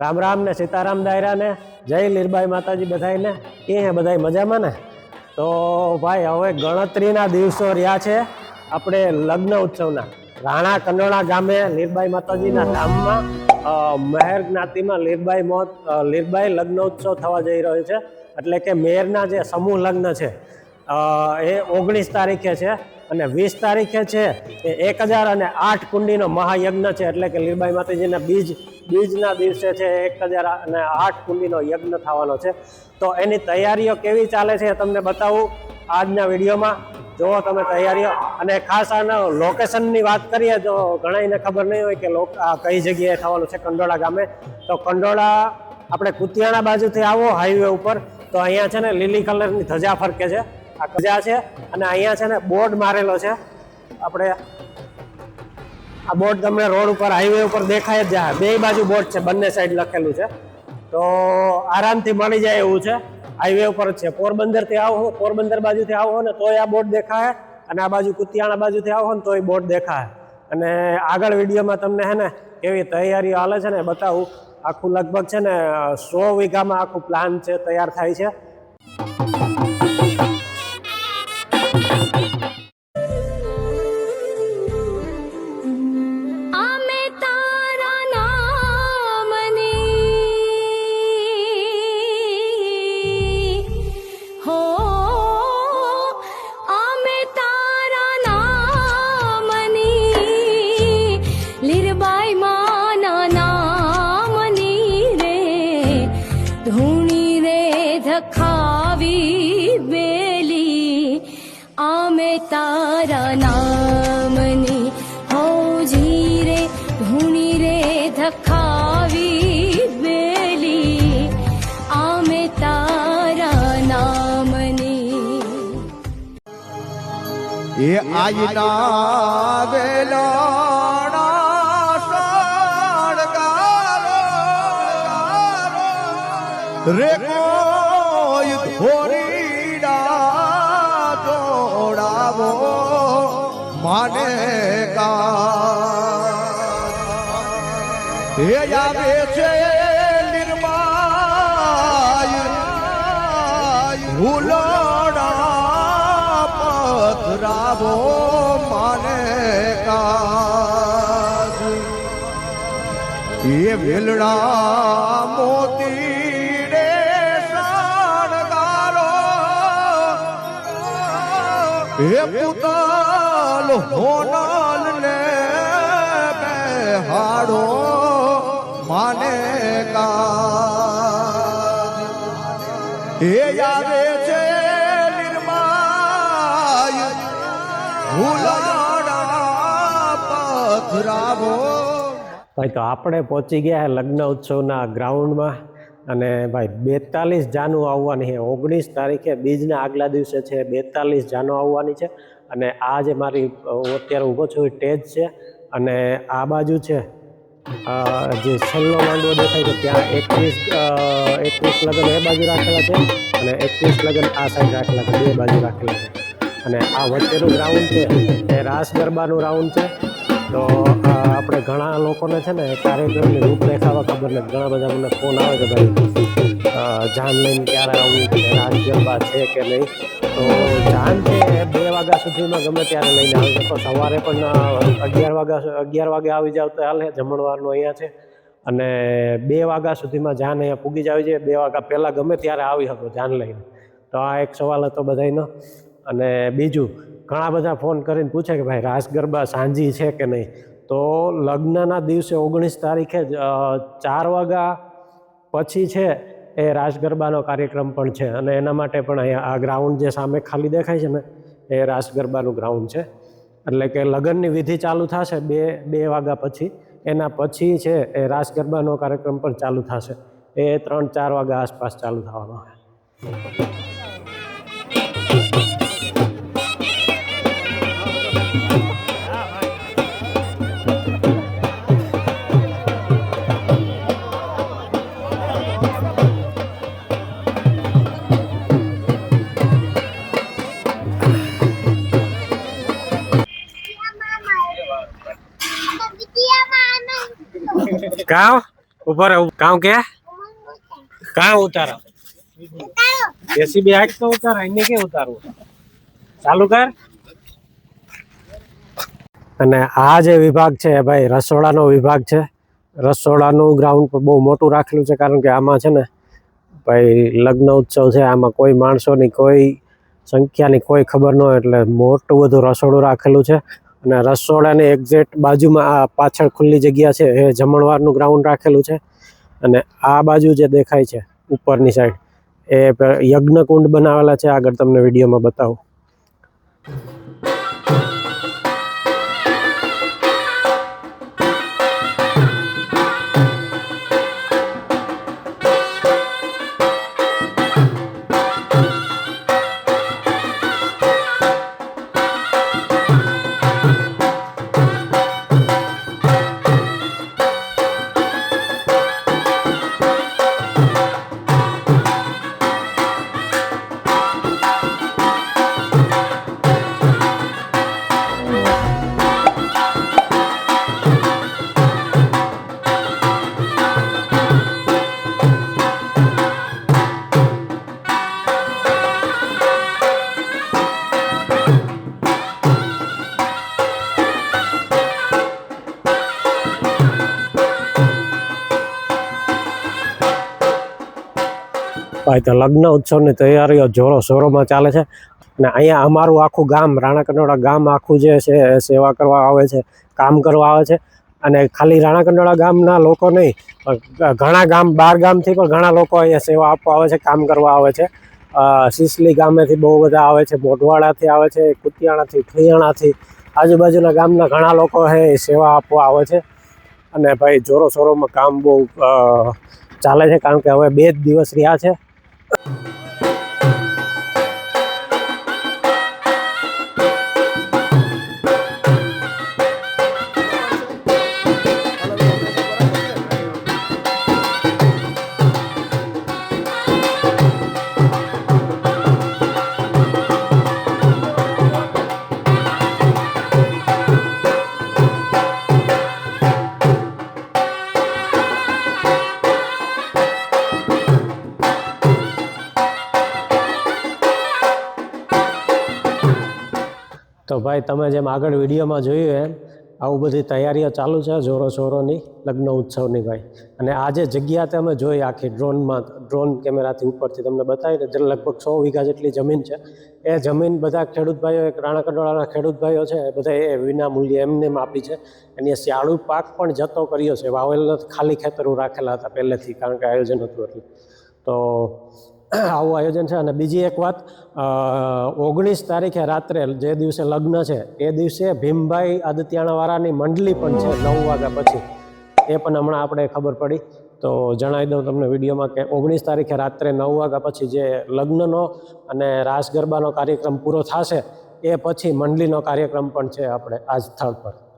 રામ રામ ને સીતારામ દાયરા ને જય લીરબાઈ માતાજી બધાને કે બધા મજામાં ને। તો ભાઈ હવે ગણતરીના દિવસો રહ્યા છે આપણે લગ્ન ઉત્સવના। રાણા કંડોળા ગામે લીરબાઈ માતાજીના ધામમાં મહેર જ્ઞાતિમાં લીરબાઈ લગ્ન ઉત્સવ થવા જઈ રહ્યો છે। એટલે કે મેરના જે સમૂહ લગ્ન છે એ 19 તારીખે છે અને 20 તારીખે છે એ 1008 કુંડીનો મહાયજ્ઞ છે। એટલે કે લીરબાઈ માતાજીના બીજના દિવસે છે 1008 કુંડીનો યજ્ઞ થવાનો છે। તો એની તૈયારીઓ કેવી ચાલે છે તમને બતાવું આજના વિડીયોમાં। જો તમે તૈયારીઓ અને ખાસ આના લોકેશનની વાત કરીએ તો ઘણાને ખબર નહીં હોય કે કઈ જગ્યાએ થવાનું છે કંડોળા ગામે। તો કંડોળા આપણે કુતિયાણા બાજુથી આવો હાઈવે ઉપર તો અહીંયા છે ને લીલી કલરની ધજા ફરકે છે, આ ધજા છે અને અહીંયા છે ને બોર્ડ મારેલો છે। આપણે આ બોર્ડ તમને રોડ ઉપર હાઈવે ઉપર દેખાય જ જાય, બે બાજુ બોર્ડ છે, બંને સાઈડ લખેલું છે તો આરામથી મળી જાય એવું છે। હાઈવે ઉપર જ છે, પોરબંદરથી આવો પોરબંદર બાજુથી આવો ને તોય આ બોર્ડ દેખાય અને આ બાજુ કુતિયાણા બાજુથી આવો ને તોય બોર્ડ દેખાય। અને આગળ વિડીયોમાં તમને હે ને કેવી તૈયારીઓ હાલે છે ને બતાવું। આખું લગભગ છે ને 100 વીઘામાં આખું પ્લાન છે તૈયાર થાય છે। तारा नामनी हौजी रे धूनी रे धखावी बेली आमे तारा नामनी ये आईना वेलाना सड़गारो रे कोई माने का ये आवे छे निर्माय हुलोड़ा पथरावो माने का ये वेलड़ा मोती रे सड़गारो ये पुतल होनल ने बेहाड़ो माने का ये आवे छे निर्माय हुलाड़ा पथरावो। ભાઈ તો આપણે પહોંચી ગયા લગ્ન ઉત્સવના ગ્રાઉન્ડમાં અને ભાઈ 42 જાનુ આવવાની છે। 19 તારીખે બીજના આગલા દિવસે છે 42 જાનુ આવવાની છે। અને આ જે મારી અત્યારે ઊભો છું એ સ્ટેજ છે અને આ બાજુ છે જે છેલ્લો માંડવો દેખાય છે ત્યાં 21 લગ્ન એ બાજુ રાખેલા છે અને 21 લગ્ન આ સાઈડ રાખેલા છે, બે બાજુ રાખેલા છે। અને આ વચ્ચેનું ગ્રાઉન્ડ છે એ રાસ ગરબાનું રાઉન્ડ છે। તો આપણે ઘણા લોકોને છે ને કાર્યક્રમની રૂપરેખામાં ખબર નથી, ઘણા બધા મને ફોન આવે કે ભાઈ જાન લઈને ક્યારે આવવું, રાસ ગરબા છે કે નહીં। તો જાન છે 2 વાગ્યા સુધીમાં ગમે ત્યારે લઈને આવી શકો, સવારે પણ 11 વાગે આવી જાવ તો હાલે, જમણવારનું અહીંયા છે। અને 2 વાગ્યા સુધીમાં જાન અહીંયા પૂગી જ આવી જાય, 2 વાગ્યા પહેલાં ગમે ત્યારે આવી શકો જાન લઈને। તો આ એક સવાલ હતો બધાનો। અને બીજું ઘણા બધા ફોન કરીને પૂછે કે ભાઈ રાસ ગરબા સાંજી છે કે નહીં। તો લગ્નના દિવસે 19 તારીખે 4 વાગ્યા પછી છે એ રાસ ગરબાનો કાર્યક્રમ પણ છે અને એના માટે પણ અહીંયા આ ગ્રાઉન્ડ જે સામે ખાલી દેખાય છે ને એ રાસ ગરબાનું ગ્રાઉન્ડ છે। એટલે કે લગ્નની વિધિ ચાલુ થશે 2 વાગ્યા પછી, એના પછી છે એ રાસ ગરબાનો કાર્યક્રમ પણ ચાલુ થશે, એ 3-4 વાગ્યા આસપાસ ચાલુ થવાનો છે। કાવ ऊपर गाँव क्या कहाँ उतारा जेसीबी आग तो उतारा इन्हें क्या उतारू चालू कर અને આ જે વિભાગ છે ભાઈ રસોડાનો વિભાગ છે રસોડાનું ગ્રાઉન્ડ પર બહુ મોટું રાખેલું છે કારણ કે આમાં છે ને ભાઈ લગ્ન ઉત્સવ છે આમાં કોઈ માણસોની કોઈ સંખ્યાની કોઈ ખબર ન હોય એટલે મોટું બધું રસોડું રાખેલું છે અને રસોડાની એક્ઝેક્ટ બાજુમાં આ પાછળ ખુલ્લી જગ્યા છે એ જમણવારનું ગ્રાઉન્ડ રાખેલું છે અને આ બાજુ જે દેખાય છે ઉપરની સાઈડ એ યજ્ઞકુંડ બનાવેલા છે આગળ તમને વિડીયોમાં બતાવું ભાઈ તો લગ્ન ઉત્સવની તૈયારીઓ જોરો શોરોમાં ચાલે છે અને અહીંયા અમારું આખું ગામ રાણા કંડોળા ગામ આખું જે છે સેવા કરવા આવે છે કામ કરવા આવે છે અને ખાલી રાણા કંડોળા ગામના લોકો નહીં પણ ઘણા ગામ બહાર ગામથી પણ ઘણા લોકો અહીંયા સેવા આપવા આવે છે કામ કરવા આવે છે સિસલી ગામેથી બહુ બધા આવે છે મોઢવાડાથી આવે છે કુતિયાણાથી ઠૈયાણાથી આજુબાજુના ગામના ઘણા લોકો છે એ સેવા આપવા આવે છે અને ભાઈ જોરો શોરોમાં કામ બહુ ચાલે છે કારણ કે હવે 2 જ દિવસ રહ્યા છે તો ભાઈ તમે જેમ આગળ વિડીયોમાં જોયું એમ આવું બધી તૈયારીઓ ચાલુ છે જોરો શોરોની લગ્ન ઉત્સવની ભાઈ અને આ જે જગ્યા તમે જોઈ આખી ડ્રોન કેમેરાથી ઉપરથી તમને બતાવી જે લગભગ 100 વીઘા જેટલી જમીન છે એ જમીન બધા ખેડૂત ભાઈઓ એક રાણા કંડોળાના ખેડૂત ભાઈઓ છે એ બધા એ વિના મૂલ્યે એમને આપી છે એની શિયાળુ પાક પણ જતો કર્યો છે વાવેલ ખાલી ખેતરો રાખેલા હતા પહેલેથી કારણ કે આયોજન હતું એટલે તો આવું આયોજન છે અને બીજી એક વાત 19 તારીખે રાત્રે જે દિવસે લગ્ન છે એ દિવસે ભીમભાઈ આદિત્યાણાવાળાની મંડળી પણ છે 9 વાગ્યા પછી એ પણ હમણાં આપણે ખબર પડી તો જણાવી દઉં તમને વિડીયોમાં કે 19 તારીખે રાત્રે 9 વાગ્યા પછી જે લગ્નનો અને રાસ ગરબાનો કાર્યક્રમ પૂરો થશે એ પછી મંડળીનો કાર્યક્રમ પણ છે આપણે આ સ્થળ પર